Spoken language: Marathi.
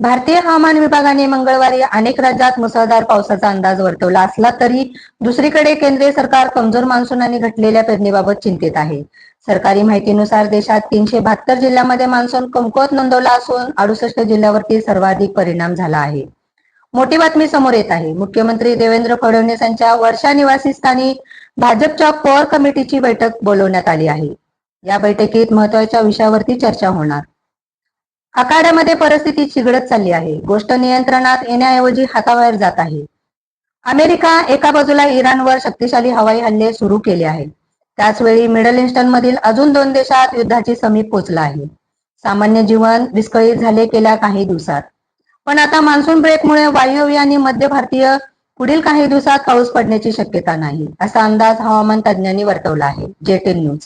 भारतीय हवामान विभागाने मंगळवारी अनेक राज्यात मुसळधार पावसाचा अंदाज वर्तवला असला तरी दुसरीकडे केंद्रीय सरकार कमजोर मान्सून आणि घटलेल्या पेरणीबाबत चिंतित आहे. सरकारी माहितीनुसार देशात 372 जिल्ह्यांमध्ये मान्सून कमकुवत नोंदवला असून 68 जिल्ह्यावरती सर्वाधिक परिणाम झाला आहे. मोठी बातमी समोर येत आहे. मुख्यमंत्री देवेंद्र फडणवीस यांच्या वर्षा निवासस्थानी भाजपच्या कोअर कमिटीची बैठक बोलवण्यात आली आहे. या बैठकीत महत्वाच्या विषयावरती चर्चा होणार. आखाड्यामध्ये परिस्थिती चिघळत चालली आहे. गोष्ट नियंत्रणात येण्याऐवजी हाताबाहेर जात आहे. अमेरिका एका बाजूला इराणवर शक्तिशाली हवाई हल्ले सुरू केले आहेत. त्याचवेळी मिडल ईस्टर्न मधील अजून 2 देशात युद्धाची समीप पोचला आहे. सामान्य जीवन विस्कळीत झाले गेल्या काही दिवसात. पण आता मान्सून ब्रेकमुळे वायव्य आणि मध्य भारतीय पुढील काही दिवसात पाऊस पडण्याची शक्यता नाही, असा अंदाज हवामान तज्ञांनी वर्तवला आहे. जेटेल न्यूज.